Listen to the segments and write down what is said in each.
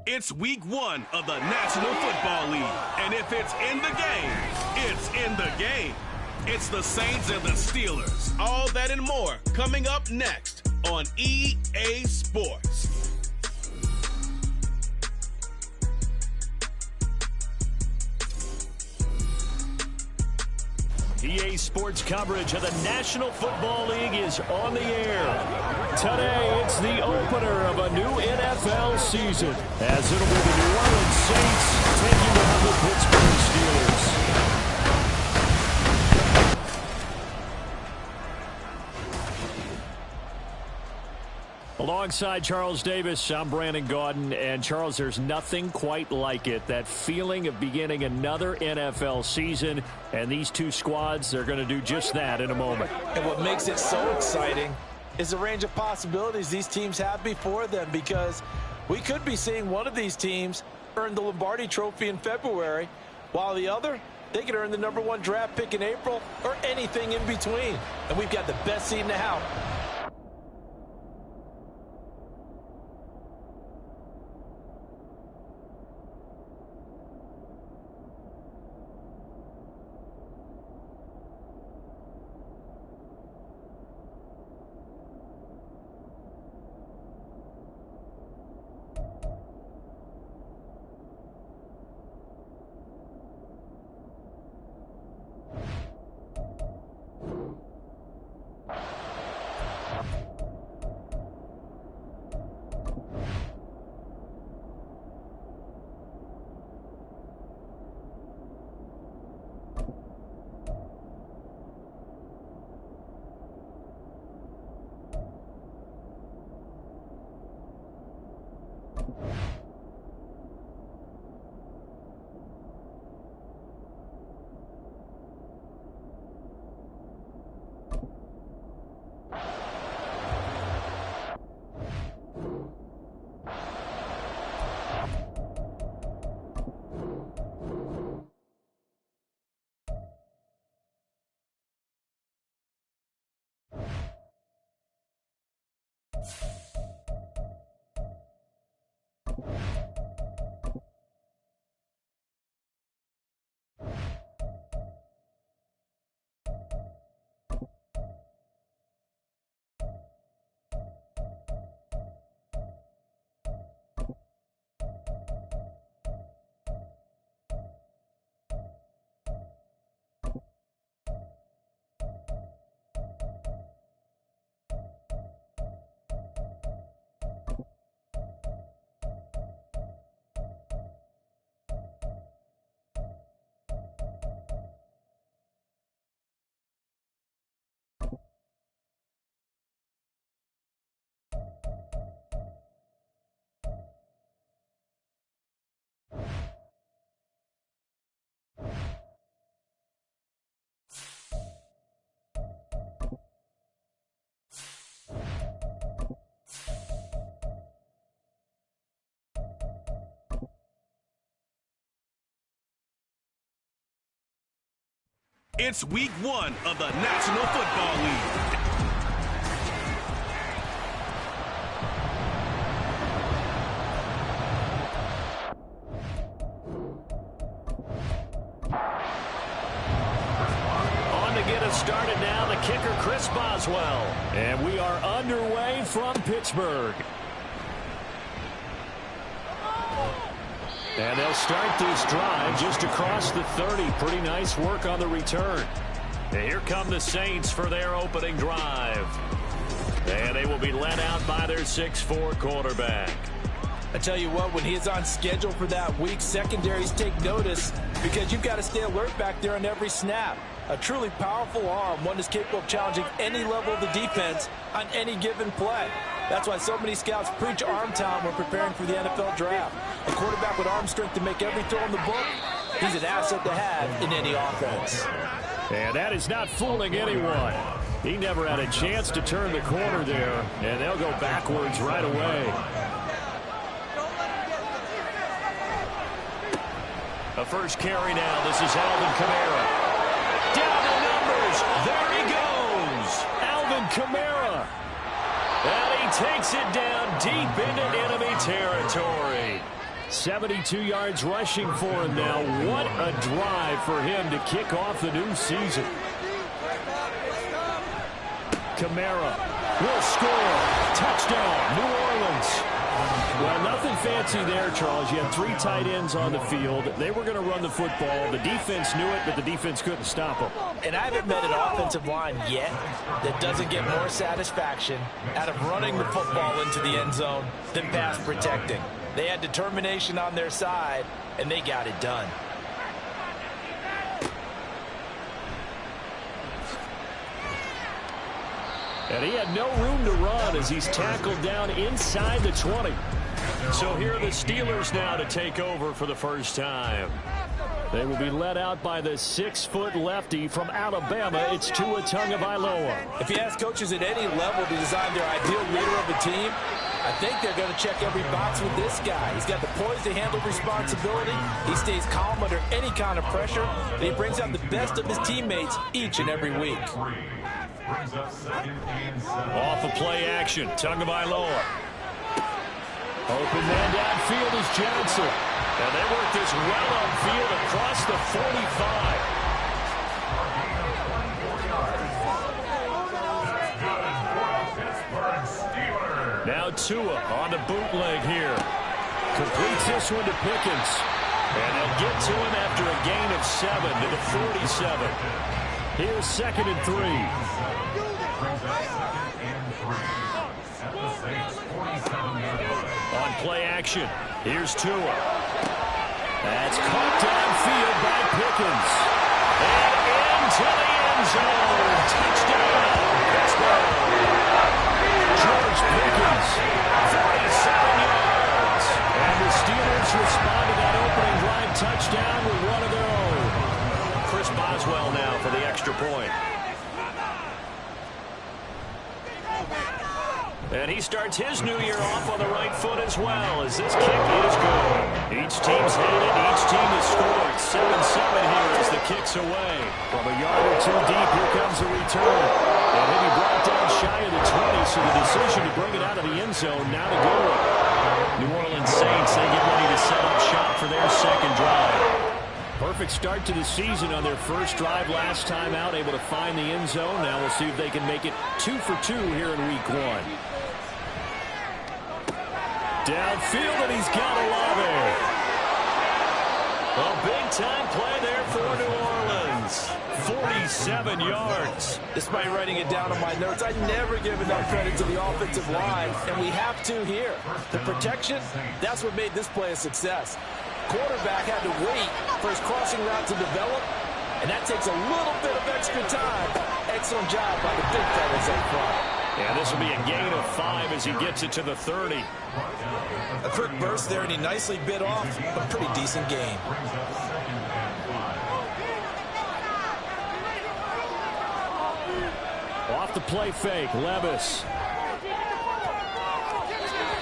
It's week 1 of the National Football League, and if it's in the game, it's in the game. It's the Saints and the Steelers. All that and more coming up next on EA Sports. EA Sports coverage of the National Football League is on the air. Today, it's the opener of a new NFL season, as it'll be the New Orleans Saints taking on the Pittsburgh Steelers. Alongside Charles Davis, I'm Brandon Gaudin. And Charles, there's nothing quite like it. That feeling of beginning another NFL season. And these two squads, they're going to do just that in a moment. And what makes it so exciting is the range of possibilities these teams have before them, because we could be seeing one of these teams earn the Lombardi Trophy in February, while the other, they could earn the #1 draft pick in April or anything in between. And we've got the best seat in the house. It's week 1 of the National Football League. Started now, the kicker, Chris Boswell. And we are underway from Pittsburgh. And they'll start this drive just across the 30. Pretty nice work on the return. And here come the Saints for their opening drive. And they will be led out by their 6'4" quarterback. I tell you what, when he is on schedule for that week, secondaries take notice because you've got to stay alert back there on every snap. A truly powerful arm, one is capable of challenging any level of the defense on any given play. That's why so many scouts preach arm talent when preparing for the NFL draft. A quarterback with arm strength to make every throw in the book, he's an asset to have in any offense. And that is not fooling anyone. He never had a chance to turn the corner there, and they'll go backwards right away. A first carry now. This is Alvin Kamara. Down the numbers. There he goes. Alvin Kamara. And he takes it down deep into enemy territory. 72 yards rushing for him now. What a drive for him to kick off the new season. Kamara will score. Touchdown, New Orleans. Well, nothing fancy there, Charles. You had 3 tight ends on the field. They were going to run the football. The defense knew it, but the defense couldn't stop them. And I haven't met an offensive line yet that doesn't get more satisfaction out of running the football into the end zone than pass protecting. They had determination on their side, and they got it done. And he had no room to run as he's tackled down inside the 20. So here are the Steelers now to take over for the first time. They will be led out by the 6-foot lefty from Alabama. It's Tua Tagovailoa. If you ask coaches at any level to design their ideal leader of a team, I think they're going to check every box with this guy. He's got the poise to handle responsibility. He stays calm under any kind of pressure, and he brings out the best of his teammates each and every week. Off of play action, Tagovailoa. Open man downfield is Johnson. And they work this well upfield across the 45. Now Tua on the bootleg here. Completes this one to Pickens. And they'll get to him after a gain of 7 to the 47. Here's 2nd and 3. On play action, here's Tua. That's caught downfield by Pickens. And into the end zone. Touchdown, Pittsburgh. George Pickens, 47 yards. And the Steelers respond to that opening drive touchdown with one of their own. Chris Boswell now for the extra point. And he starts his new year off on the right foot as well, as this kick is good. Each team's had it. Each team has scored. 7-7 here as the kick's away. From a yard or 2 deep, here comes the return. And then he brought down shy of the 20, so the decision to bring it out of the end zone, now to go. New Orleans Saints, they get ready to set up shop for their second drive. Perfect start to the season on their first drive last time out, able to find the end zone. Now we'll see if they can make it 2 for 2 here in week 1. Downfield, and he's got Olave. A big-time play there for New Orleans. 47 yards. Despite writing it down on my notes, I never give enough credit to the offensive line, and we have to here. The protection, that's what made this play a success. Quarterback had to wait for his crossing route to develop, and that takes a little bit of extra time. Excellent job by the big fellas up front. And this will be a gain of 5 as he gets it to the 30. A quick burst there, and he nicely bit off a pretty decent gain. Off the play fake, Levis.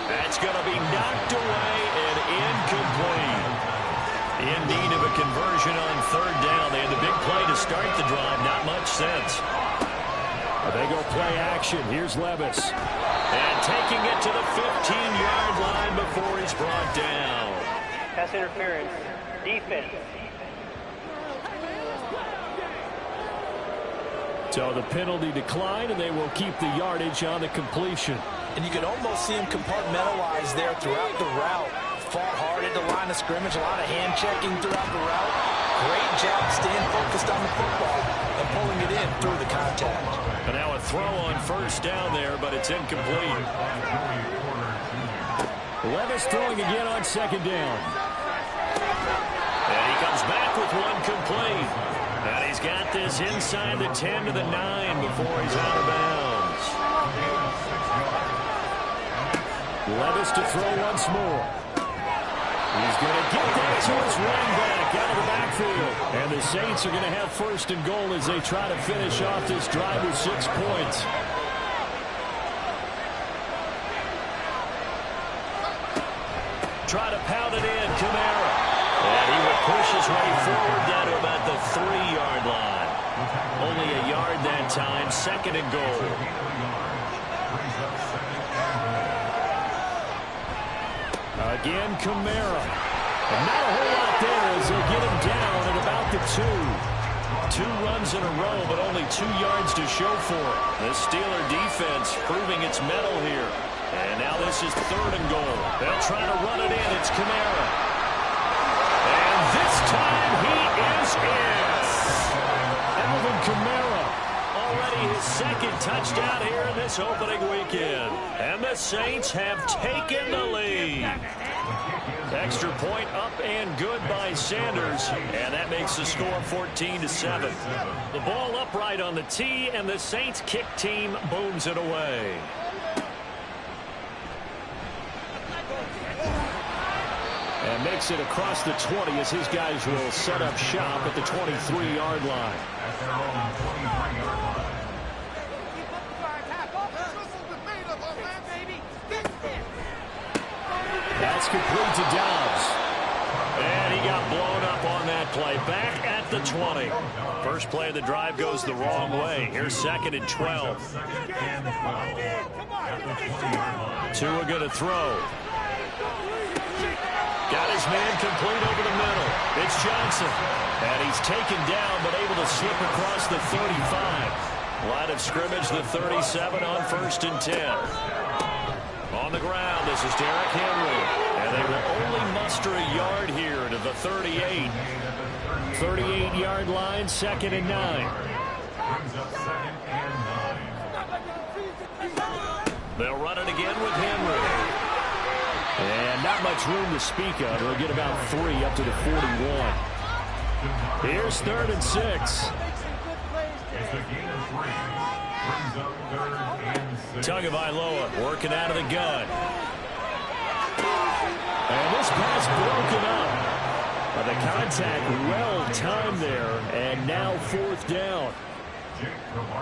That's going to be knocked away and incomplete. In need of a conversion on third down. They had the big play to start the drive. Not much sense. They go play action. Here's Levis. And taking it to the 15-yard line before he's brought down. Pass interference. Defense. So the penalty declined, and they will keep the yardage on the completion. And you could almost see him compartmentalize there throughout the route. Fought hard at the line of scrimmage, a lot of hand checking throughout the route. Great job staying focused on the football and pulling it in through the contact. And now a throw on first down there, but it's incomplete. Levis throwing again on second down. And he comes back with one complete. And he's got this inside the 10 to the 9 before he's out of bounds. Levis to throw once more. He's going to get that to his running back out of the backfield. And the Saints are going to have first and goal as they try to finish off this drive with 6 points. Try to pound it in, Kamara. And he will push his way forward down to about the 3-yard line. Only a yard that time, second and goal. Again, Kamara. And not a whole lot there as they get him down at about the 2. 2 runs in a row, but only 2 yards to show for it. The Steeler defense proving its mettle here. And now this is third and goal. They'll try to run it in. It's Kamara. And this time he is in. Alvin Kamara. Already his second touchdown here in this opening weekend. And the Saints have taken the lead. Extra point up and good by Sanders. And that makes the score 14-7. The ball upright on the tee, and the Saints kick team booms it away. And makes it across the 20 as his guys will set up shop at the 23-yard line. That's complete to Dobbs. And he got blown up on that play. Back at the 20. First play of the drive goes the wrong way. Here's second and 12. Tua going to throw. Got his man complete over the middle. It's Johnson. And he's taken down, but able to slip across the 35. Line of scrimmage, the 37 on first and 10. On the ground, this is Derrick Henry. And they will only muster a yard here to the 38. 38-yard line, second and 9. They'll run it again with Henry. And not much room to speak of. They'll get about 3 up to the 41. Here's third and 6. Tagovailoa working out of the gun. And this pass broken up. But the contact well-timed there. And now fourth down.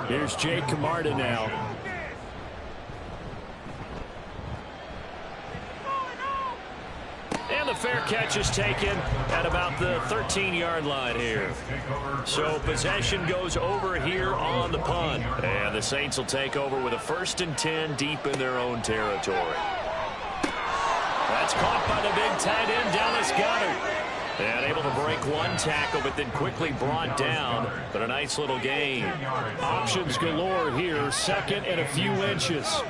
Here's Jake Camarda now. And the fair catch is taken at about the 13-yard line here. So possession goes over here on the punt. And the Saints will take over with a first and 10 deep in their own territory. That's caught by the big tight end, Dallas Goedert. And able to break one tackle, but then quickly brought down. But a nice little gain. Options galore here, second and a few inches.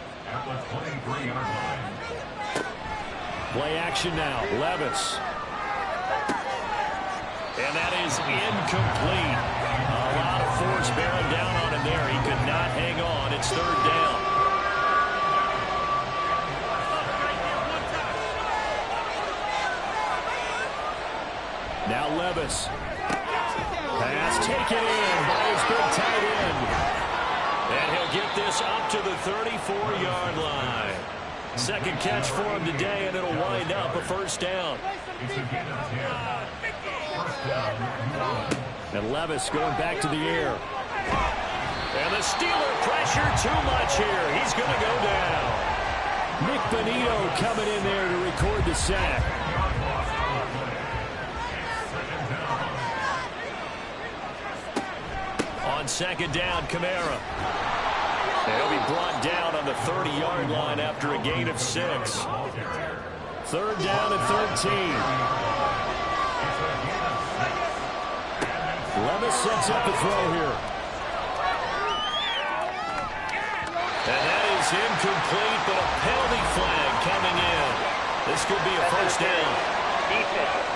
Play action now, Levis. And that is incomplete. A lot of force bearing down on him there. He could not hang on. It's third down. Now Levis. Pass taken in by his big tight end. And he'll get this up to the 34-yard line. Second catch for him today, and it'll wind up a first down. And Levis going back to the air. And the Steeler pressure too much here. He's going to go down. Nick Bonito coming in there to record the sack. on second down, Kamara. He'll be brought down on the 30-yard line after a gain of 6. Third down and 13. Levis sets up the throw here. And that is incomplete, but a penalty flag coming in. This could be a first down. Defense.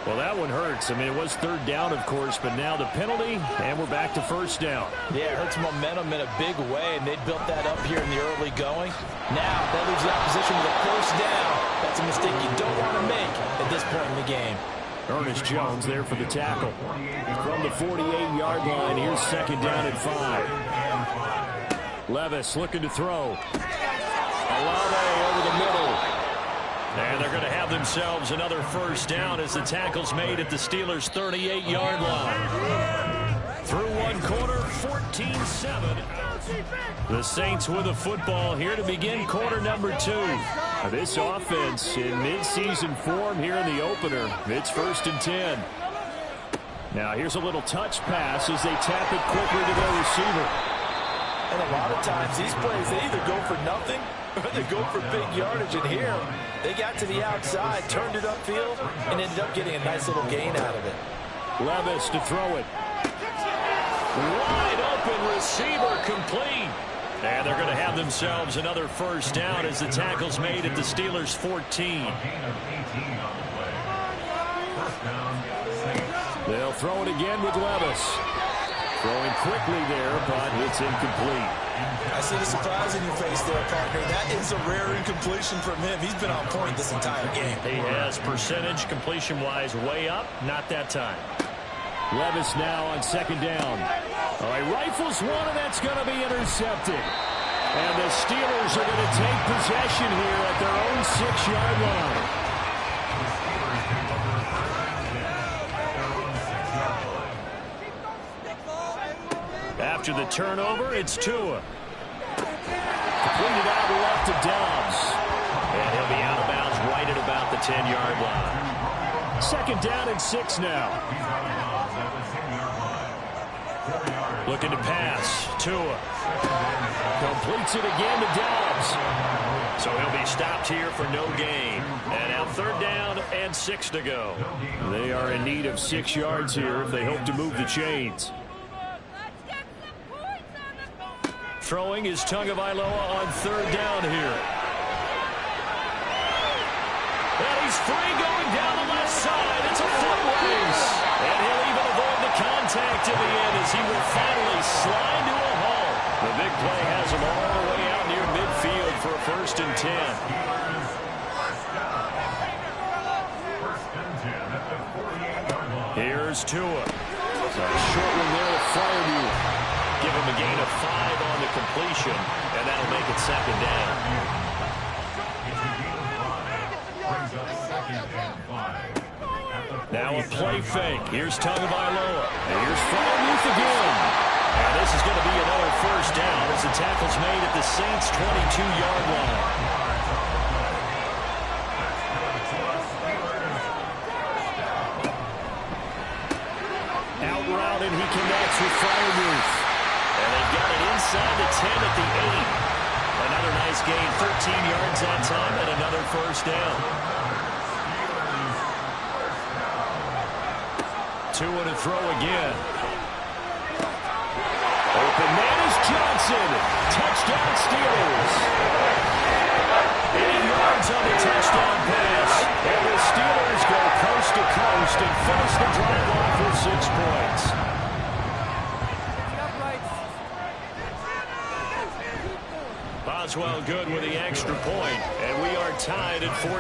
Well, that one hurts. I mean, it was third down, of course, but now the penalty, and we're back to first down. Yeah, it hurts momentum in a big way, and they built that up here in the early going. Now, that leaves the opposition with a first down. That's a mistake you don't want to make at this point in the game. Ernest Jones there for the tackle. From the 48-yard line, here's second down and 5. Levis looking to throw. Olave over the middle. And they're going to have themselves another first down as the tackle's made at the Steelers' 38-yard line. Through one quarter, 14-7. The Saints with the football here to begin quarter number 2. This offense in midseason form here in the opener. It's 1st and 10. Now here's a little touch pass as they tap it quickly to their receiver. And a lot of times these plays, they either go for nothing or they go for big yardage. And here, they got to the outside, turned it upfield, and ended up getting a nice little gain out of it. Levis to throw it. Wide open receiver complete. And they're going to have themselves another first down as the tackle's made at the Steelers' 14. They'll throw it again with Levis. Throwing quickly there, but it's incomplete. I see the surprise in your face there, partner. That is a rare incompletion from him. He's been on point this entire game. He has percentage completion-wise way up. Not that time. Levis now on second down. All right, rifles one, and that's going to be intercepted. And the Steelers are going to take possession here at their own 6-yard line. After the turnover, it's Tua. Completed out left to Dobbs. And he'll be out of bounds right at about the 10-yard line. Second down and 6 now. Looking to pass. Tua. Completes it again to Dobbs. So he'll be stopped here for no gain. And now third down and 6 to go. They are in need of 6 yards here if they hope to move the chains. Throwing is Tagovailoa on third down here. And he's free going down the left side. It's a foot race. And he'll even avoid the contact in the end as he will finally slide to a halt. The big play has him all the way out near midfield for a 1st and 10. Here's Tua. So a short one there with Fairview. Give him a gain of 5 on the completion, and that'll make it second down. Now a play fake. Here's Tagovailoa. And here's Fairview again. And this is going to be another first down as the tackle's made at the Saints' 22-yard line. Out route, and he connects with Fairview. And they've got it inside the 10 at the 8. Another nice gain, 13 yards that time, and another first down. Tua to throw again. Open man is Johnson. Touchdown Steelers. 80 yards on the touchdown pass. And the Steelers go coast to coast and finish the drive off with 6 points. Boswell good with the extra point, and we are tied at 14.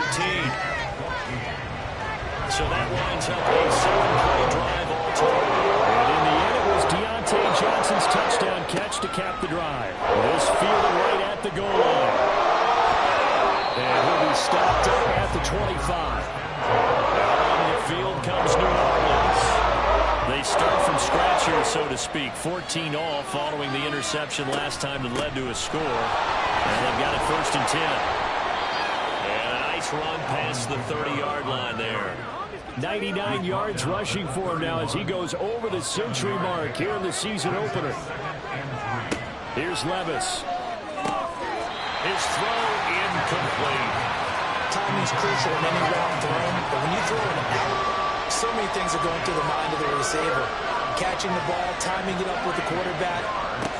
So that winds up a 7-play drive all total. And in the end, it was Deontay Johnson's touchdown catch to cap the drive. This fielded right at the goal line. And he'll be stopped up at the 25. Out on the field comes New Orleans. They start from scratch here, so to speak. 14 all following the interception last time that led to a score. And they've got it 1st and 10. And a nice run past the 30-yard line there. 99 yards rushing for him now as he goes over the century mark here in the season opener. Here's Levis. His throw incomplete. Timing's crucial in any route thrown, but when you throw it out, so many things are going through the mind of the receiver. Catching the ball, timing it up with the quarterback.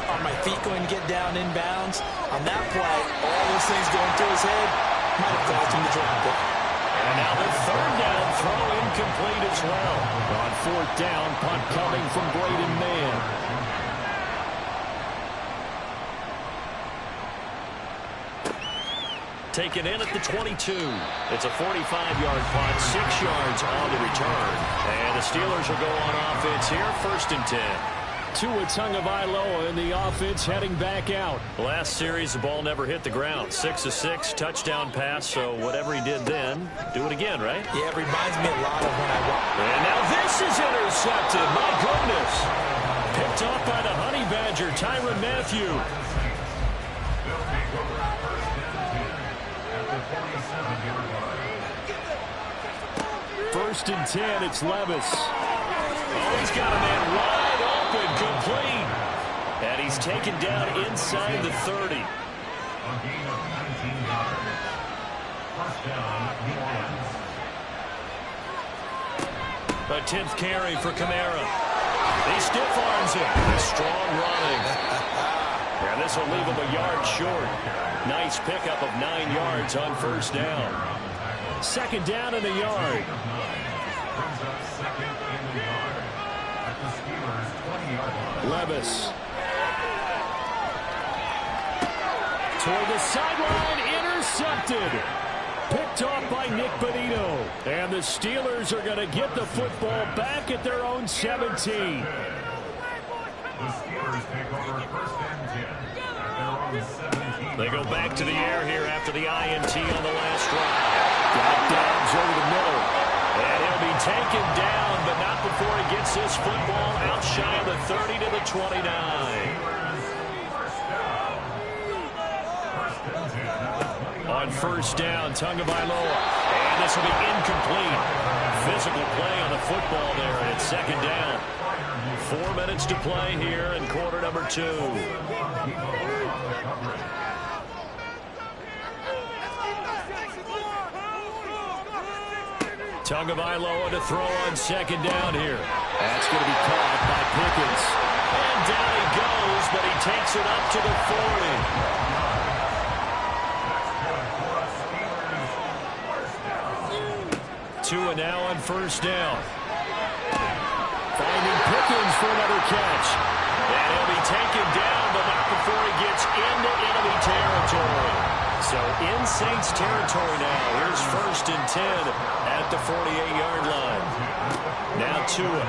Are my feet going to get down inbounds? On that play, all those things going through his head might have caused him to drop it. And now the third down throw incomplete as well. On fourth down, punt coming from Braden Mann. Taken in at the 22. It's a 45-yard punt, 6 yards on the return. And the Steelers will go on offense here, 1st and 10. Tua Tagovailoa in the offense heading back out. Last series, the ball never hit the ground. 6 of 6, touchdown pass, so whatever he did then, do it again, right? Yeah, it reminds me a lot of when I walked. And now this is intercepted. My goodness. Picked off by the Honey Badger, Tyrann Mathieu. First and 10, it's Levis. Oh, he's got a man wide open, complete. And he's taken down inside the 30. A 10th carry for Kamara. He stiff arms him. Strong running. And this will leave him a yard short. Nice pickup of 9 yards on first down. 2nd down and a yard. Levis. Toward the sideline, intercepted. Picked off by Nick Bonito. And the Steelers are going to get the football back at their own 17. The Steelers take over 1st and 10 at their own 17. They go back to the air here after the INT on the last drive. Got Dobbs over the middle. And he'll be taken down, but not before he gets this football out shy of the 30 to the 29. On first down, Tagovailoa. And this will be incomplete. Physical play on the football there, and it's 2nd down. 4 minutes to play here in quarter number 2. Tagovailoa to throw on 2nd down here. That's going to be caught by Pickens. And down he goes, but he takes it up to the 40. Tua now on first down. Finding Pickens for another catch. And he'll be taken down, but not before he gets into enemy territory. So in Saints territory now. Here's 1st and 10 at the 48-yard line. Now Tua.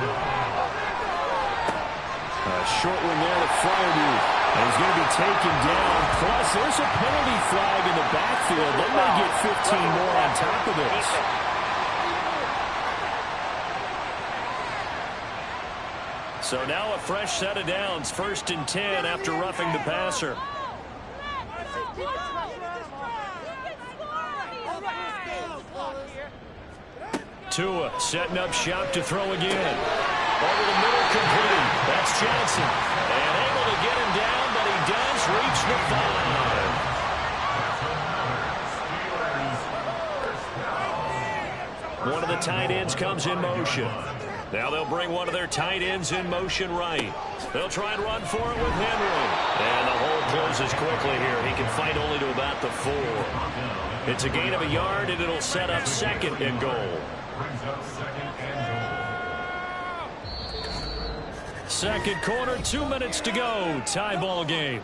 A short one there to Freiermuth. And he's going to be taken down. Plus, there's a penalty flag in the backfield. They may get 15 more on top of this. So now a fresh set of downs. 1st and 10 after roughing the passer. Tua setting up shop to throw again. Over the middle, complete. That's Johnson. And able to get him down, but he does reach the 5. One of the tight ends comes in motion. Now they'll bring one of their tight ends in motion right. They'll try and run for it with Henry. And the hole closes quickly here. He can fight only to about the 4. It's a gain of a yard, and it'll set up 2nd and goal. Second quarter, 2 minutes to go. Tie ball game.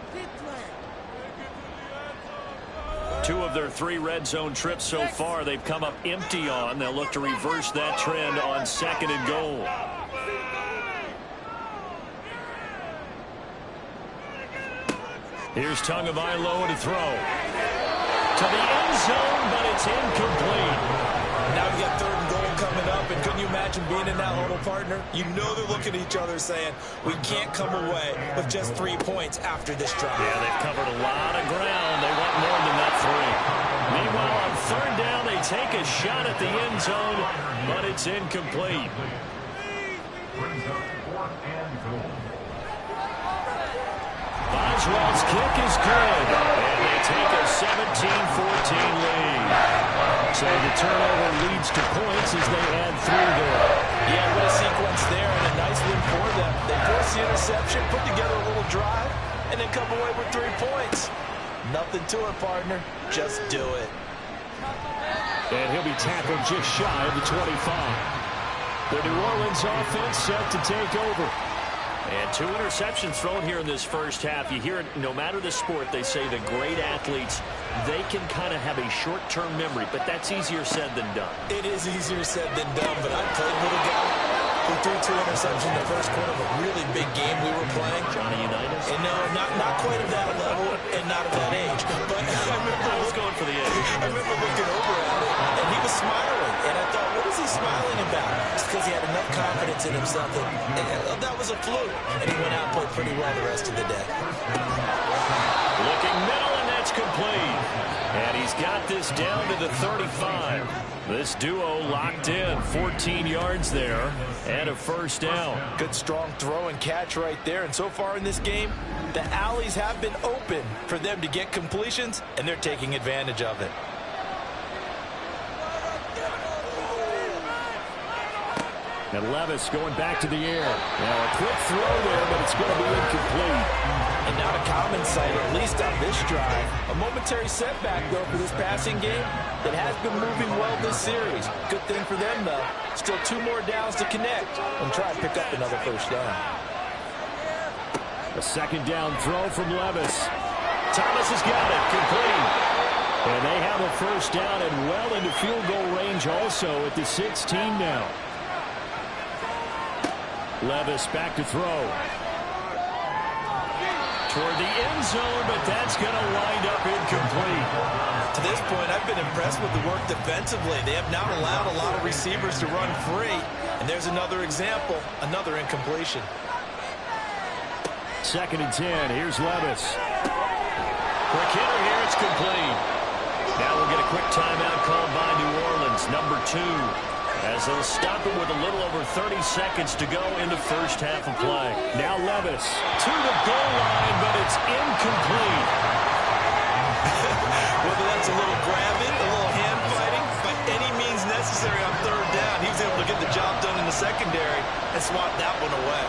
2 of their 3 red zone trips so far they've come up empty on. They'll look to reverse that trend on 2nd and goal. Here's Tagovailoa to throw. To the end zone, but it's incomplete. Now we got 3rd and goal coming up, and couldn't you imagine being in that huddle, partner? You know they're looking at each other saying, we can't come away with just 3 points after this drive. Yeah, they've covered a lot of ground. They want more than that 3. Meanwhile, on 3rd down, they take a shot at the end zone, but it's incomplete. Brings up 4th and goal. Boswell's kick is good, and they take a 17-14 lead. So the turnover leads to points as they add 3 there. Yeah, what a sequence there, and a nice win for them. They force the interception, put together a little drive, and then come away with 3 points. Nothing to it, partner. Just do it. And he'll be tackled just shy of the 25. The New Orleans offense set to take over. And 2 interceptions thrown here in this first half. You hear it, no matter the sport, they say the great athletes, they can kind of have a short-term memory, but that's easier said than done. It is easier said than done, but I played with a guy who threw 2 interceptions in the first quarter of a really big game we were playing. Johnny Unitas? And no, not quite at that level and not at that age. But I was going for the edge. I remember looking over at him, and he was smiling. And I thought, what is he smiling about? It's because he had enough confidence in himself that was a fluke. And he went out and played pretty well the rest of the day. Looking middle, and that's complete. And he's got this down to the 35. This duo locked in, 14 yards there, and a first down. Good strong throw and catch right there. And so far in this game, the alleys have been open for them to get completions, and they're taking advantage of it. And Levis going back to the air. Now a quick throw there, but it's going to be incomplete. And not a common sight, at least on this drive. A momentary setback, though, for this passing game that has been moving well this series. Good thing for them, though. Still 2 more downs to connect and try and pick up another first down. A second down throw from Levis. Thomas has got it, complete. And they have a first down and well into field goal range also at the 16 now. Levis back to throw. Toward the end zone, but that's going to wind up incomplete. To this point, I've been impressed with the work defensively. They have not allowed a lot of receivers to run free. And there's another example, another incompletion. 2nd and 10. Here's Levis. Quick hitter here. It's complete. Now we'll get a quick timeout called by New Orleans, number 2. As they'll stop it with a little over 30 seconds to go in the first half of play. Now Levis to the goal line, but it's incomplete. Whether that's a little grabbing, a little hand fighting, by any means necessary on 3rd down, he was able to get the job done in the secondary and swat that one away.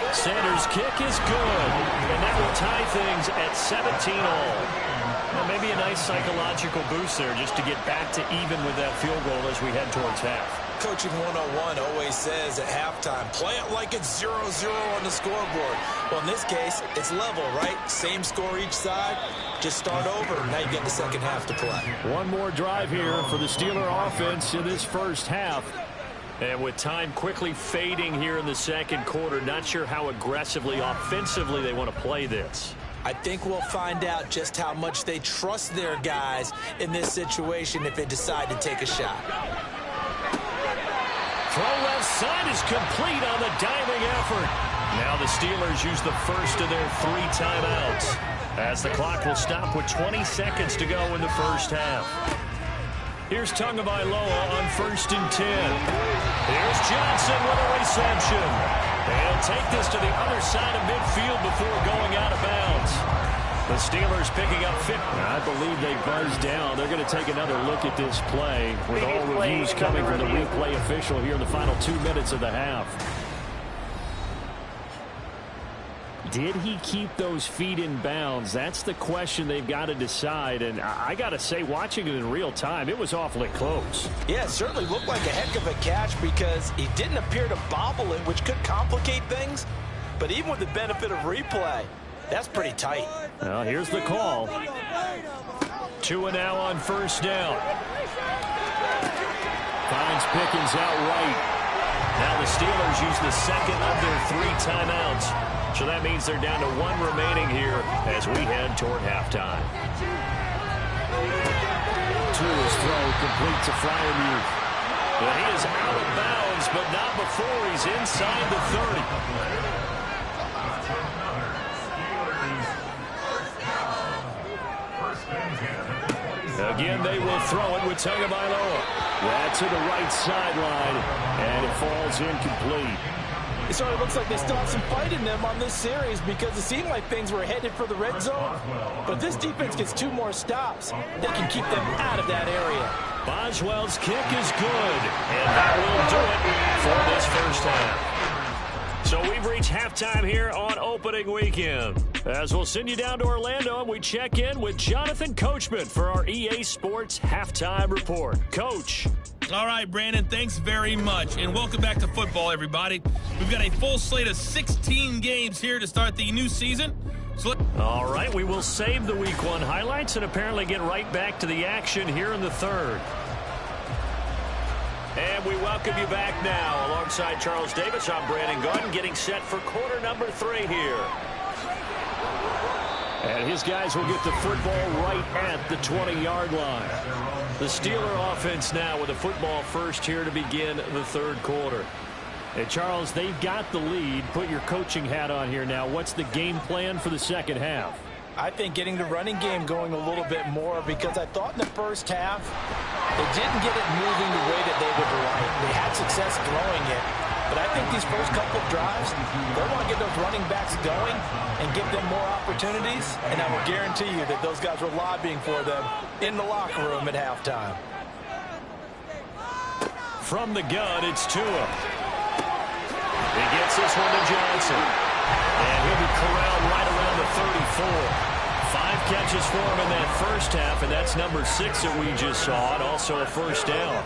Sanders' kick is good, and that will tie things at 17-all. Well, maybe a nice psychological boost there just to get back to even with that field goal as we head towards half. Coaching 101 always says at halftime, play it like it's 0-0 on the scoreboard. Well, in this case, it's level, right? Same score each side. Just start over. Now you get the second half to play. One more drive here for the Steeler offense in this first half. And with time quickly fading here in the second quarter, not sure how aggressively, offensively they want to play this. I think we'll find out just how much they trust their guys in this situation if they decide to take a shot. Throw left side is complete on the diving effort. Now the Steelers use the first of their 3 timeouts as the clock will stop with 20 seconds to go in the first half. Here's Tagovailoa on 1st and 10. Here's Johnson with a reception. They'll take this to the other side of midfield before going out of bounds. The Steelers picking up 50. I believe they buzzed down. They're going to take another look at this play with all reviews coming from the replay official here in the final 2 minutes of the half. Did he keep those feet in bounds? That's the question they've got to decide. And I got to say, watching it in real time, it was awfully close. Yeah, it certainly looked like a heck of a catch because he didn't appear to bobble it, which could complicate things. But even with the benefit of replay, that's pretty tight. Well, here's the call. 2 and now on 1st down. Finds Pickens out right. Now the Steelers use the second of their 3 timeouts. So that means they're down to 1 remaining here as we head toward halftime. Tua's throw complete to Freiermuth. But he is out of bounds, but not before he's inside the 30. First and 10 at the 27. Again, they will throw it with Tagovailoa. That's to the right sideline, and it falls incomplete. It sort of looks like they still have some fight in them on this series because it seemed like things were headed for the red zone. But if this defense gets 2 more stops, they can keep them out of that area. Boswell's kick is good, and that will do it for this first half. So we've reached halftime here on opening weekend. As we'll send you down to Orlando, and we check in with Jonathan Coachman for our EA Sports Halftime Report. Coach. All right, Brandon, thanks very much. And welcome back to football, everybody. We've got a full slate of 16 games here to start the new season. All right, we will save the Week 1 highlights and apparently get right back to the action here in the third. And we welcome you back now. Alongside Charles Davis, I'm Brandon Gordon, getting set for quarter number 3 here. And his guys will get the football right at the 20-yard line. The Steeler offense now with a football first here to begin the third quarter. And Charles, they've got the lead. Put your coaching hat on here now. What's the game plan for the second half? I think getting the running game going a little bit more because I thought in the first half they didn't get it moving the way that they would like. They had success throwing it, but I think these first couple of drives, they want to get those running backs going and give them more opportunities, and I will guarantee you that those guys were lobbying for them in the locker room at halftime. From the gun, it's Tua. He gets this one to Johnson. And he'll be corralled right around the 34. 5 catches for him in that first half, and that's number 6 that we just saw, and also a first down.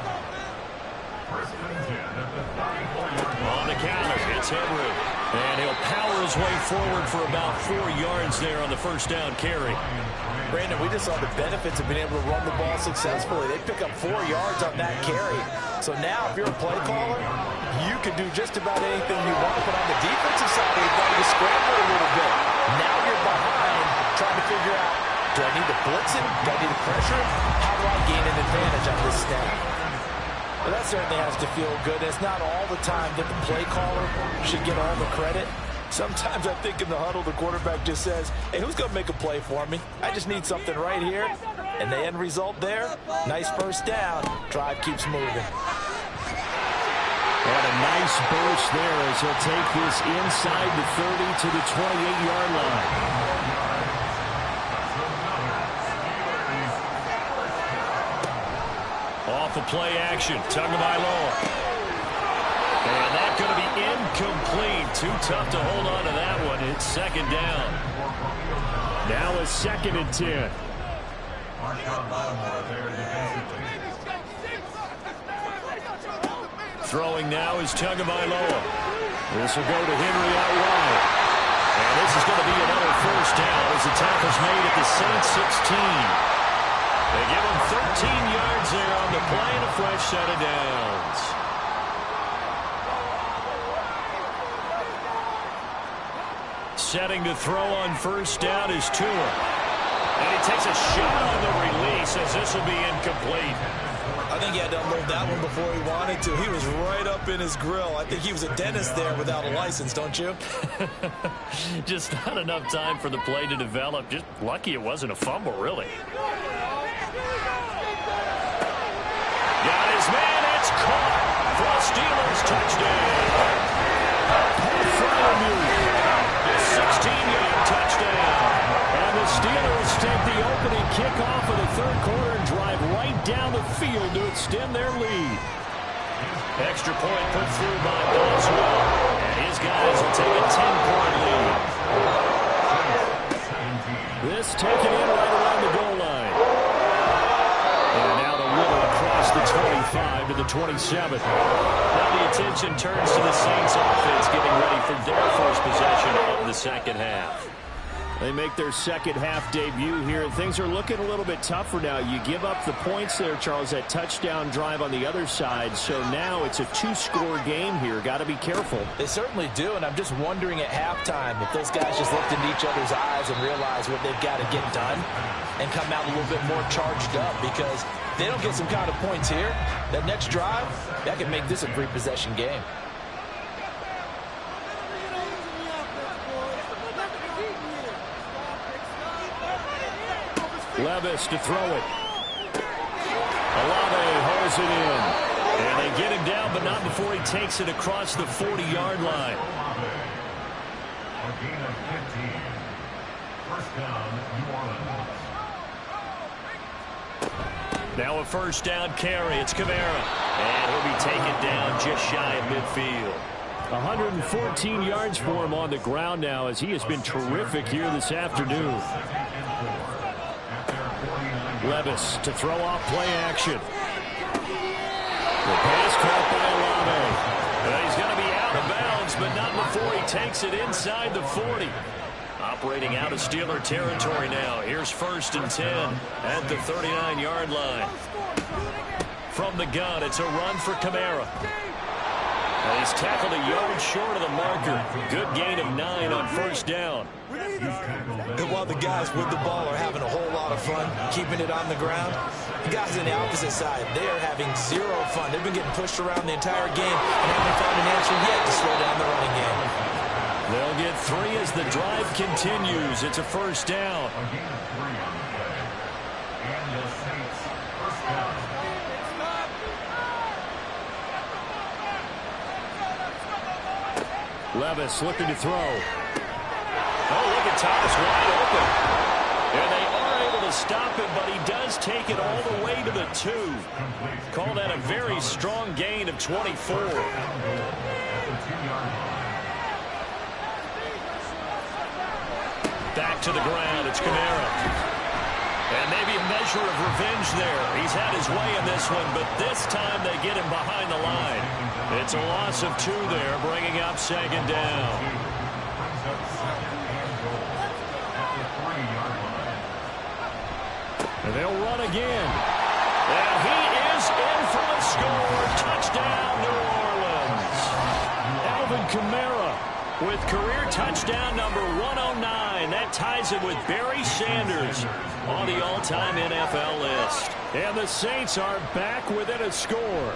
On the counter, it's Henry. And he'll power his way forward for about 4 yards there on the first down carry. Brandon, we just saw the benefits of being able to run the ball successfully. They pick up 4 yards on that carry. So now, if you're a play caller, you can do just about anything you want. But on the defensive side, you've got to scramble a little bit. Now you're behind, trying to figure out, do I need to blitz him? Do I need to pressure him? How do I gain an advantage on this snap? Well, that certainly has to feel good. It's not all the time that the play caller should get all the credit. Sometimes I think in the huddle, the quarterback just says, hey, who's going to make a play for me? I just need something right here. And the end result there, nice first down. Drive keeps moving. And a nice burst there as he'll take this inside the 30 to the 28-yard line. Off of play action, Tagovailoa. And that's going to be incomplete. Too tough to hold on to that one. It's second down. Now a 2nd and 10. Throwing now is Tagovailoa. This will go to Henry out wide. And this is going to be another first down as the tackle's made at the Saints 16. They give him 13 yards there on the play and a fresh set of downs. Setting to throw on first down is Tua. And he takes a shot on the release as this will be incomplete. I think he had to unload that one before he wanted to. He was right up in his grill. I think he was a dentist there without a license, don't you? Just not enough time for the play to develop. Just lucky it wasn't a fumble, really. Got his man. It's caught for a Steelers touchdown. A 16-yard touchdown. And the Steelers take the opening kickoff of the third quarter and drive right down the field to extend their lead. Extra point put through by Boswell. And his guys will take a 10-point lead. This taken in right around the goal line. And now the Riddle across the 25 to the 27. Now the attention turns to the Saints offense getting ready for their first possession of the second half. They make their second half debut here, and things are looking a little bit tougher now. You give up the points there, Charles, that touchdown drive on the other side. So now it's a 2-score game here. Got to be careful. They certainly do, and I'm just wondering at halftime if those guys just looked into each other's eyes and realized what they've got to get done and come out a little bit more charged up, because if they don't get some kind of points here, that next drive, that could make this a 3-possession game. Levis to throw it. Olave holds it in. And they get him down, but not before he takes it across the 40-yard line. A gain of 15. First down, New Orleans. Now a first down carry. It's Kamara. And he'll be taken down just shy of midfield. 114 yards for him on the ground now as he has been terrific here this afternoon. Levis to throw off play action. The pass caught by Olave. He's going to be out of bounds, but not before he takes it inside the 40. Operating out of Steeler territory now. Here's 1st and 10 at the 39-yard line. From the gun, it's a run for Kamara. And he's tackled a yard short of the marker. Good gain of 9 on first down. And while the guys with the ball are having a whole lot of fun keeping it on the ground, the guys on the opposite side, they are having zero fun. They've been getting pushed around the entire game and haven't found an answer yet to slow down the running game. They'll get 3 as the drive continues. It's a first down. A gain of 3 on the play. And the Saints, first down. Levis looking to throw. Oh, look at Thomas wide open. And they are able to stop him, but he does take it all the way to the 2. Call that a very strong gain of 24. At the 2-yard line. Back to the ground, it's Kamara. And maybe a measure of revenge there. He's had his way in this one, but this time they get him behind the line. It's a loss of 2 there, bringing up 2nd down. And they'll run again. And he is in for the score. Touchdown, New Orleans. Alvin Kamara with career touchdown number 109. That ties him with Barry Sanders on the all-time NFL list. And the Saints are back within a score.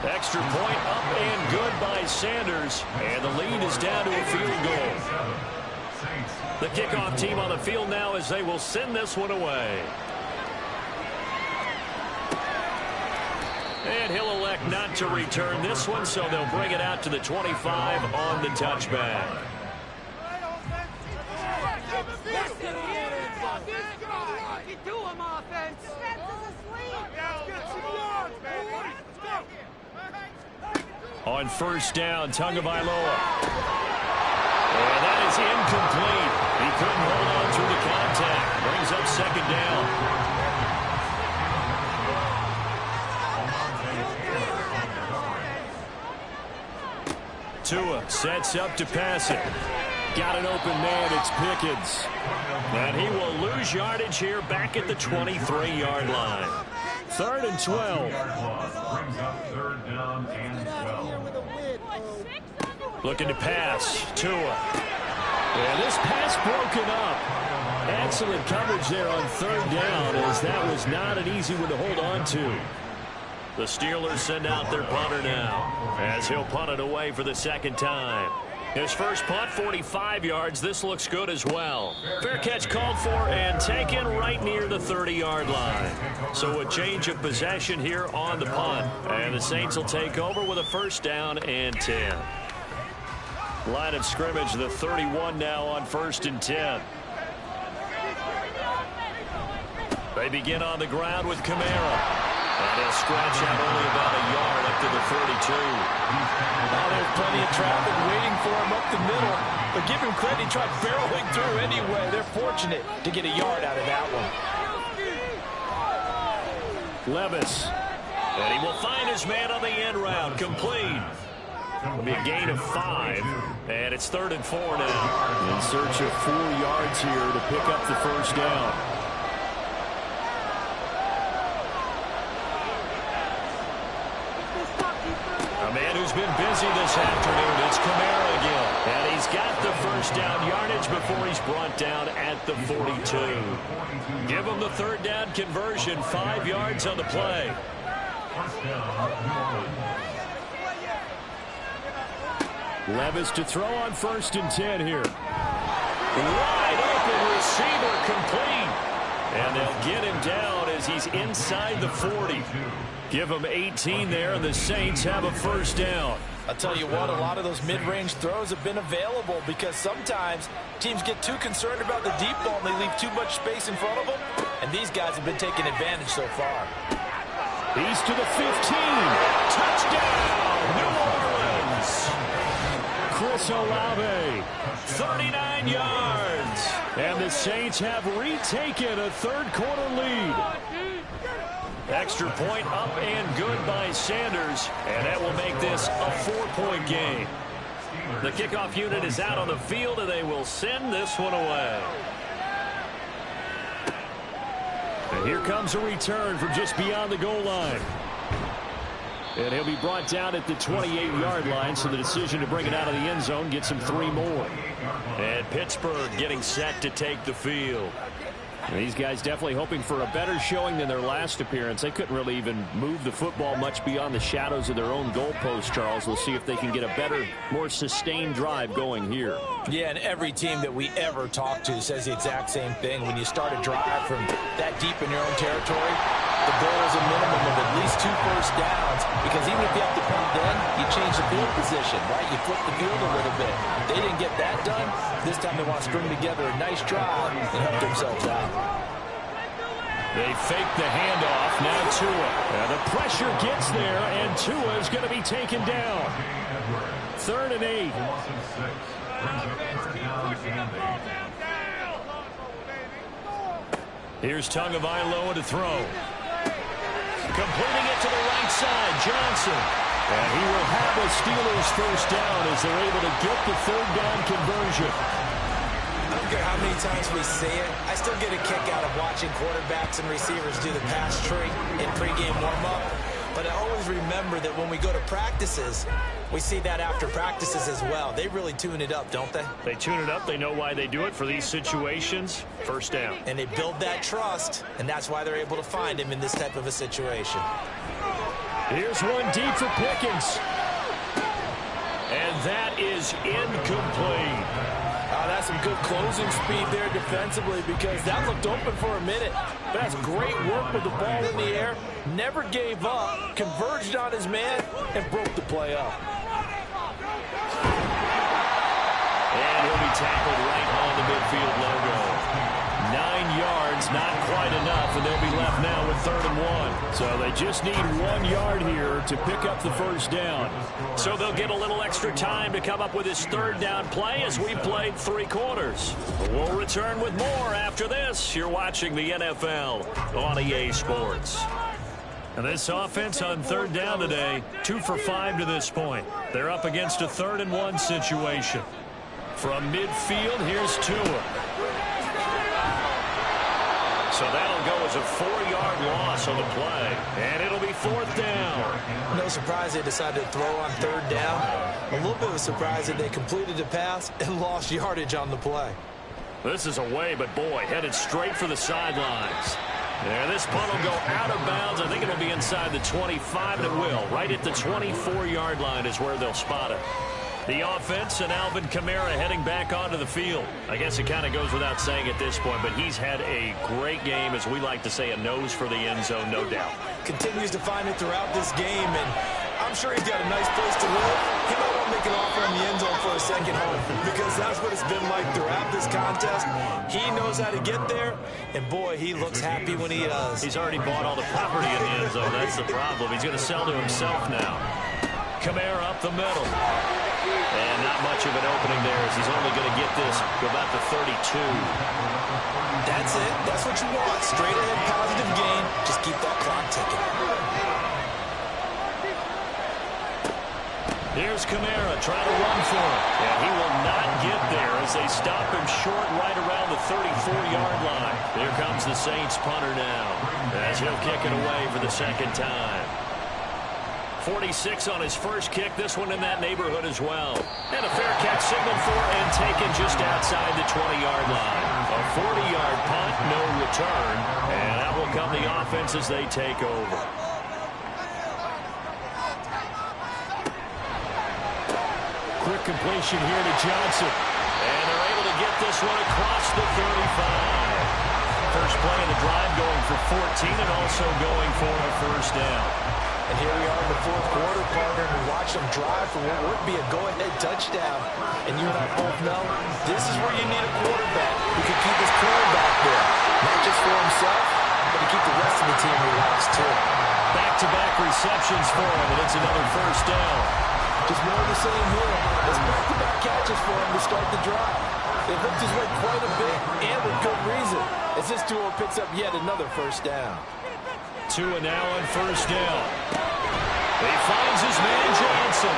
Extra point up and good by Sanders. And the lead is down to a field goal. The kickoff team on the field now as they will send this one away. And he'll elect not to return this one, so they'll bring it out to the 25 on the touchback. On first down, Tagovailoa. And that is incomplete. He couldn't hold on through the contact. Brings up 2nd down. Tua sets up to pass it. Got an open man, it's Pickens. And he will lose yardage here back at the 23-yard line. 3rd and 12. Brings up 3rd down and 12. Looking to pass. Tua. And this pass broken up. Excellent coverage there on 3rd down, as that was not an easy one to hold on to. The Steelers send out their punter now, as he'll punt it away for the 2nd time. His first punt, 45 yards. This looks good as well. Fair catch called for and taken right near the 30-yard line. So a change of possession here on the punt. And the Saints will take over with a first down and 10. Line of scrimmage, the 31 now on 1st and 10. They begin on the ground with Kamara. And he'll scratch out only about a yard up to the 42. Now there's plenty of traffic waiting for him up the middle. But give him credit, he tried barreling through anyway. They're fortunate to get a yard out of that one. Levis. And he will find his man on the end round. Complete. It'll be a gain of 5. And it's 3rd and 4 now. In search of 4 yards here to pick up the first down. A man who's been busy this afternoon. It's Kamara again. And he's got the first down yardage before he's brought down at the 42. Give him the 3rd down conversion. 5 yards on the play. Levis to throw on 1st and 10 here. Wide open receiver complete. And they'll get him down as as he's inside the 40. Give him 18 there, and the Saints have a first down. I'll tell you what, a lot of those mid-range throws have been available because sometimes teams get too concerned about the deep ball and they leave too much space in front of them, and these guys have been taking advantage so far. He's to the 15. Touchdown, New Orleans. Chris Olave, 39 yards. And the Saints have retaken a third-quarter lead. Extra point up and good by Sanders, and that will make this a 4-point game. The kickoff unit is out on the field, and they will send this one away. And here comes a return from just beyond the goal line. And he'll be brought down at the 28-yard line, so the decision to bring it out of the end zone gets him 3 more. And Pittsburgh getting set to take the field. And these guys definitely hoping for a better showing than their last appearance. They couldn't really even move the football much beyond the shadows of their own goalpost, Charles. We'll see if they can get a better, more sustained drive going here. Yeah, and every team that we ever talk to says the exact same thing. When you start a drive from that deep in your own territory, the goal is a minimum of at least 2 first downs, because even if you have to punt then, you change the field position, right? You flip the field a little bit. If they didn't get that done, this time they want to string together a nice drive and help themselves out. They fake the handoff. Now Tua. And the pressure gets there, and Tua is going to be taken down. 3rd and 8. Here's Tagovailoa to throw. Completing it to the right side, Johnson. And he will have a Steelers first down as they're able to get the 3rd down conversion. I don't care how many times we see it. I still get a kick out of watching quarterbacks and receivers do the pass tree in pregame warm-up. But I always remember that when we go to practices, we see that after practices as well. They really tune it up, don't they? They tune it up. They know why they do it for these situations. First down. And they build that trust, and that's why they're able to find him in this type of a situation. Here's one deep for Pickens. And that is incomplete. That's some good closing speed there defensively, because that looked open for a minute. That's great work with the ball in the air. Never gave up, converged on his man, and broke the play up. And he'll be tackled right on the midfield logo. 9 yards, not quite enough, and they'll be left now with 3rd and 1. So they just need 1 yard here to pick up the first down. So they'll get a little extra time to come up with his 3rd down play as we played 3 quarters. We'll return with more after this. You're watching the NFL on EA Sports. And this offense on 3rd down today, 2 for 5 to this point. They're up against a 3rd and 1 situation. From midfield, here's Tua. So that'll go as a 4-yard loss on the play. And it'll be 4th down. No surprise they decided to throw on 3rd down. A little bit of a surprise that they completed the pass and lost yardage on the play. This is away, but boy, headed straight for the sidelines. And this punt will go out of bounds. I think it'll be inside the 25, and it will. Right at the 24-yard line is where they'll spot it. The offense and Alvin Kamara heading back onto the field. I guess it kind of goes without saying at this point, but he's had a great game, as we like to say, a nose for the end zone, no doubt. Continues to find it throughout this game, and I'm sure he's got a nice place to live. He might want to make an offer in the end zone for a second home, because that's what it's been like throughout this contest. He knows how to get there, and boy, he looks happy when he does. He's already bought all the property in the end zone. That's the problem. He's going to sell to himself now. Kamara up the middle. And not much of an opening there, as he's only going to get this to about the 32. That's it. That's what you want. Straight ahead, positive gain. Just keep that clock ticking. Here's Kamara trying to run for it. And he will not get there as they stop him short right around the 34-yard line. Here comes the Saints punter now, as he'll kick it away for the 2nd time. 46 on his first kick, this one in that neighborhood as well. And a fair catch signaled for and taken just outside the 20-yard line. A 40-yard punt, no return, and that will come the offense as they take over. Quick completion here to Johnson. And they're able to get this one across the 35. First play of the drive, going for 14 and also going for a first down. And here we are in the fourth quarter, partner, and we watch them drive for what would be a go-ahead touchdown. And you and I both know this is where you need a quarterback who can keep his quarterback there, not just for himself, but to keep the rest of the team relaxed too. Back-to-back receptions for him, and it's another first down. Just more of the same here. It's back-to-back catches for him to start the drive. They looked his way quite a bit, and with good reason, as this duo picks up yet another first down. Tua now on first down. He finds his man Johnson.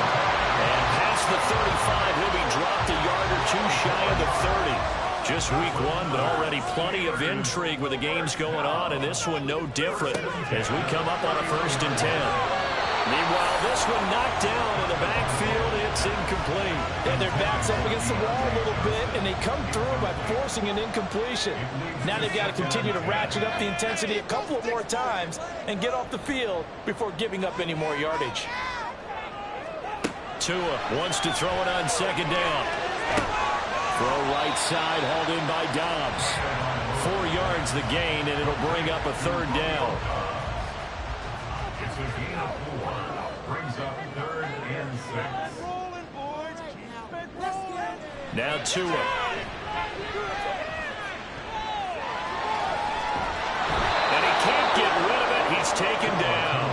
And past the 35, he'll be dropped a yard or two shy of the 30. Just week one, but already plenty of intrigue with the games going on, and this one no different as we come up on a 1st and 10. Meanwhile, this one knocked down in the backfield. It's incomplete. And their back's up against the wall a little bit, and they come through by forcing an incompletion. Now they've got to continue to ratchet up the intensity a couple of more times and get off the field before giving up any more yardage. Tua wants to throw it on 2nd down. Throw right side, hauled in by Dobbs. 4 yards the gain, and it'll bring up a 3rd down. It's a gain of 4. Brings up 3rd and 6. Now Tua. And he can't get rid of it. He's taken down.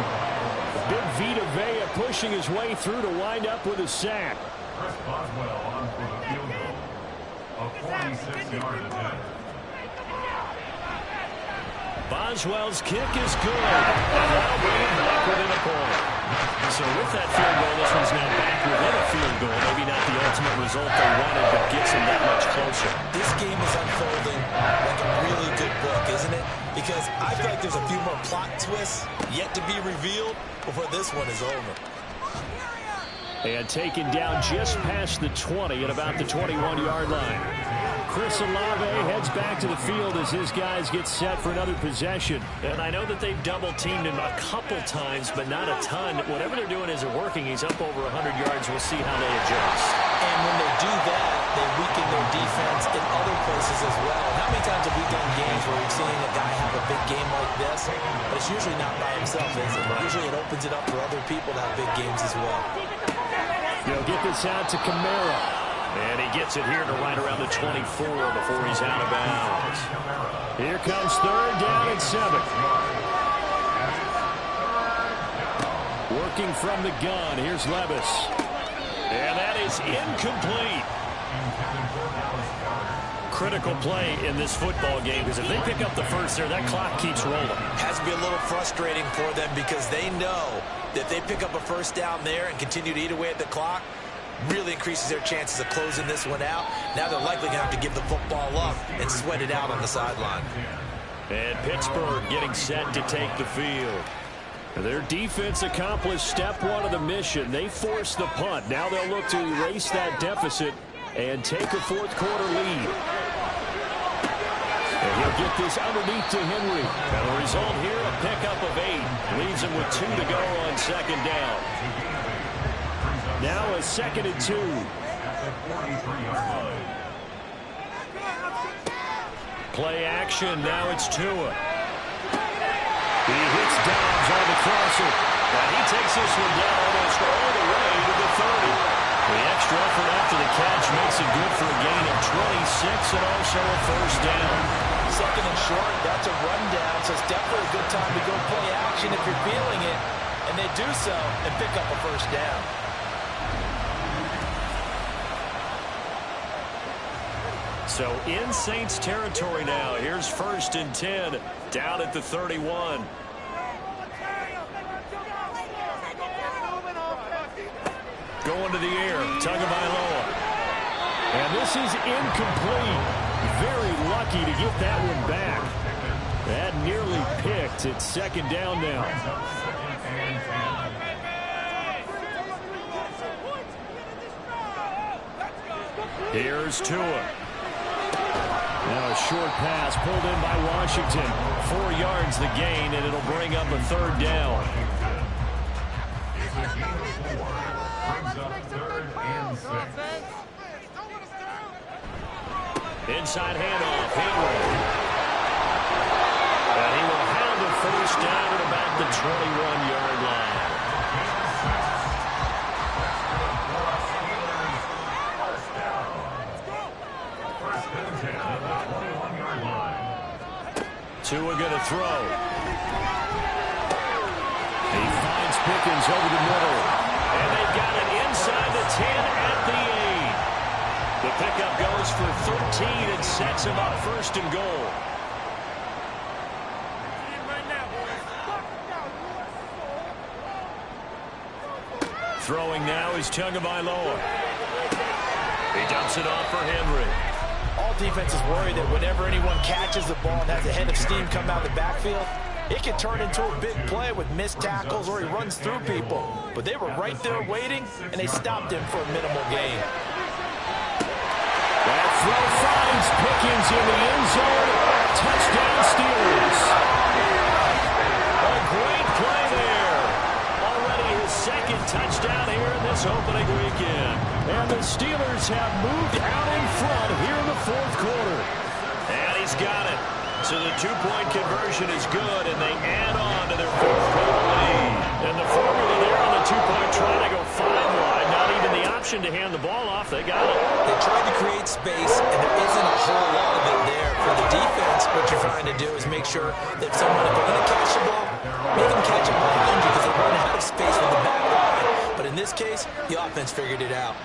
Big Vita Vea pushing his way through to wind up with a sack. Chris Boswell on for the field goal. A 46-yard attempt. Boswell's kick is good. And that'll bring him back within a point. So with that field goal, this one's now back within a field goal. Maybe not the ultimate result they wanted, but gets them that much closer. This game is unfolding like a really good book, isn't it? Because I feel like there's a few more plot twists yet to be revealed before this one is over. And taken down just past the 20 at about the 21-yard line. Chris Olave heads back to the field as his guys get set for another possession. And I know that they've double-teamed him a couple times, but not a ton. Whatever they're doing isn't working. He's up over 100 yards. We'll see how they adjust. And when they do that, they weaken their defense in other places as well. How many times have we done games where we've seen a guy have a big game like this? But it's usually not by himself, is it? Usually it opens it up for other people to have big games as well. They'll get this out to Kamara. And he gets it here to right around the 24 before he's out of bounds. Here comes 3rd down and 7. Working from the gun. Here's Levis. And that is incomplete. Critical play in this football game, because if they pick up the first there, that clock keeps rolling. Has to be a little frustrating for them because they know that if they pick up a first down there and continue to eat away at the clock, really increases their chances of closing this one out. Now they're likely going to have to give the football up and sweat it out on the sideline. And Pittsburgh getting set to take the field. Their defense accomplished step 1 of the mission. They forced the punt. Now they'll look to erase that deficit and take a 4th quarter lead. And he'll get this underneath to Henry. And the result here, a pickup of 8. Leaves him with 2 to go on 2nd down. Now a 2nd and 2. Play action. Now it's Tua. He hits Dobbs on the crosser. And he takes this one down almost all the way to the 30. The extra effort after the catch makes it good for a gain of 26 and also a first down. 2nd and short, that's a rundown, so it's definitely a good time to go play action if you're feeling it. And they do so and pick up a first down. So in Saints territory now. Here's 1st and 10 down at the 31. Going to the air, Tagovailoa. And this is incomplete. Very lucky to get that one back. That nearly picked. It's 2nd down now. Here's Tua. Now a short pass pulled in by Washington. 4 yards the gain, and it'll bring up a 3rd down. Brings up 3rd and 6. Inside handoff, Henry. Tua going to throw. He finds Pickens over the middle. And they've got it inside the 10 at the 8. The pickup goes for 13 and sets him up first and goal. Throwing now is Tagovailoa. He dumps it off for Henry. All defenses worry that whenever anyone catches the ball and has a head of steam come out of the backfield, it can turn into a big play with missed tackles or he runs through people. But they were right there waiting, and they stopped him for a minimal gain. That throw finds Pickens in the end zone. Touchdown Steelers. A great play there. Already his second touchdown here in this opening weekend. And the Steelers have moved out in front here in the fourth quarter. And he's got it. So the two-point conversion is good, and they add on to their fourth quarter lead. And the formula there on the two-point try to go 5 wide. Not even the option to hand the ball off. They got it. They tried to create space, and there isn't a whole lot of it there. For the defense, what you're trying to do is make sure that if someone, if they're going to catch the ball, make them catch it behind you because they're running out of space with the back line. But in this case, the offense figured it out.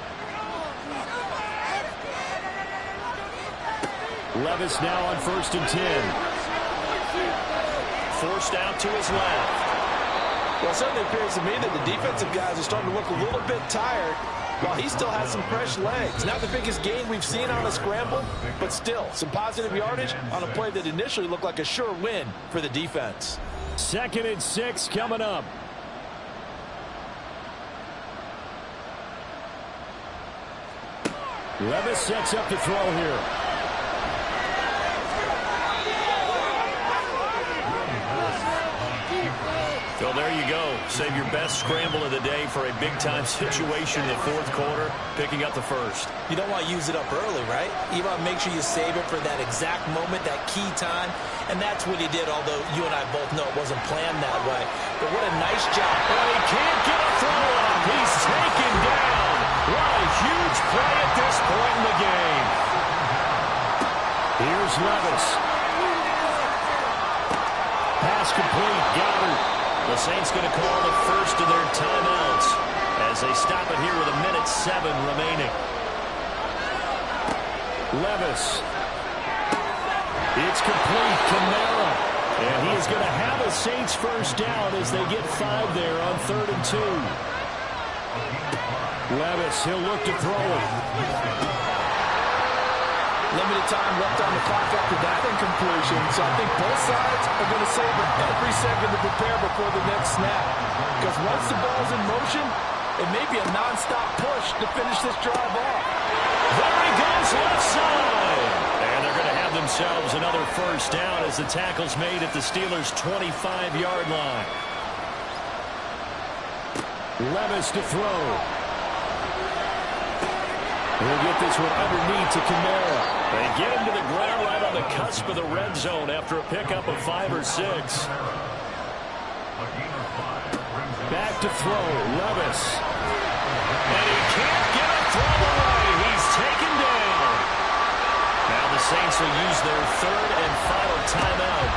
Levis now on 1st and 10. Forced out to his left. Well, it certainly appears to me that the defensive guys are starting to look a little bit tired while he still has some fresh legs. Not the biggest gain we've seen on a scramble, but still some positive yardage on a play that initially looked like a sure win for the defense. 2nd and 6 coming up. Levis sets up to throw here. Well, there you go. Save your best scramble of the day for a big-time situation in the fourth quarter, picking up the first. You don't want to use it up early, right? You want to make sure you save it for that exact moment, that key time, and that's what he did, although you and I both know it wasn't planned that way. But what a nice job. Well, he can't get a throw off. He's taken down. What a huge play at this point in the game. Here's Levis. Pass complete. Goddard. The Saints going to call the first of their timeouts as they stop it here with 1:07 remaining. Levis. It's complete. Kamara. And he is going to have a Saints first down as they get 5 there on 3rd and 2. Levis, he'll look to throw it. Limited time left on the clock after that incompletion, so I think both sides are going to savor every second to prepare before the next snap. Because once the ball's in motion, it may be a non-stop push to finish this drive off. There he goes left side. And they're going to have themselves another first down as the tackle's made at the Steelers' 25-yard line. Levis to throw. He'll get this one underneath to Kamara. They get him to the ground right on the cusp of the red zone after a pickup of 5 or 6. Back to throw, Levis. And he can't get a throw away. He's taken down. Now the Saints will use their 3rd and final timeout.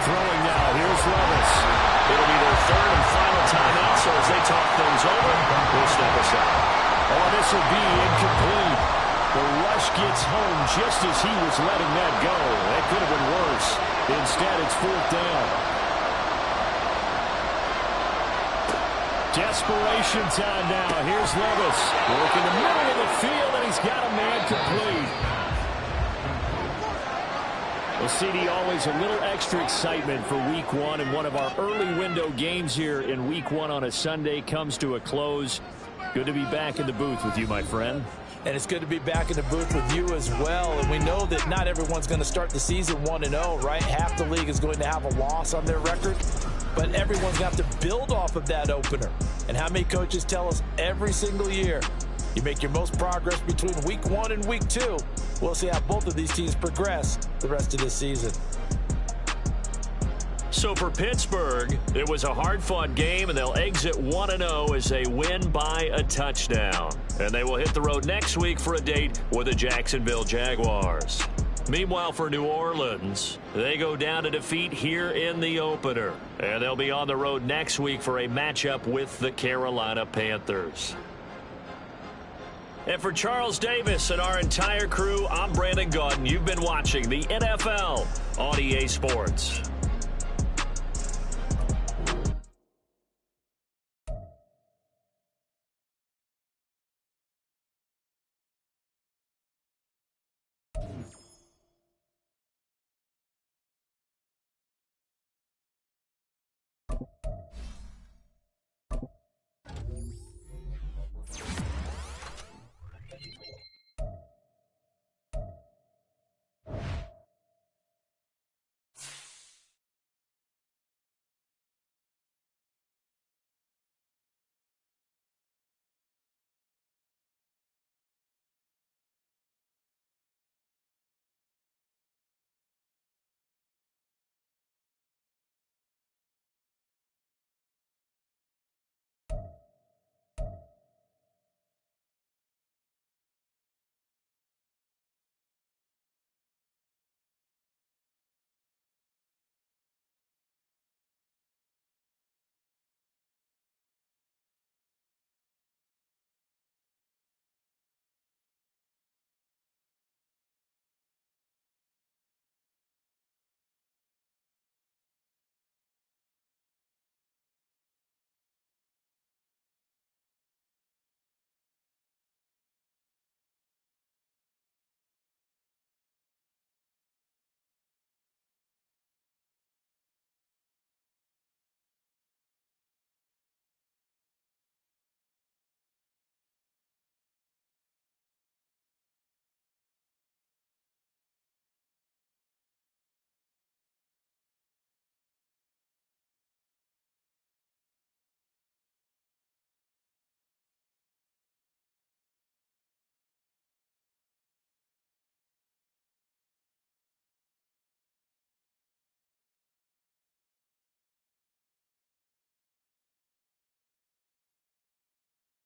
Throwing now, here's Levis. It'll be their 3rd and final timeout, so as they talk things over, we'll step aside. Oh, this will be incomplete. The rush gets home just as he was letting that go. That could have been worse. Instead, it's 4th down. Desperation time now. Here's Levis. Working the middle of the field, and he's got a man complete. Well, CD, always a little extra excitement for Week 1, and one of our early window games here in Week 1 on a Sunday comes to a close. Good to be back in the booth with you, my friend. And it's good to be back in the booth with you as well. And we know that not everyone's going to start the season 1-0, right? Half the league is going to have a loss on their record. But everyone's got to build off of that opener. And how many coaches tell us every single year, you make your most progress between Week 1 and Week 2. We'll see how both of these teams progress the rest of this season. So for Pittsburgh, it was a hard-fought game, and they'll exit 1-0 as they win by a touchdown. And they will hit the road next week for a date with the Jacksonville Jaguars. Meanwhile, for New Orleans, they go down to defeat here in the opener. And they'll be on the road next week for a matchup with the Carolina Panthers. And for Charles Davis and our entire crew, I'm Brandon Gaudin. You've been watching the NFL on EA Sports.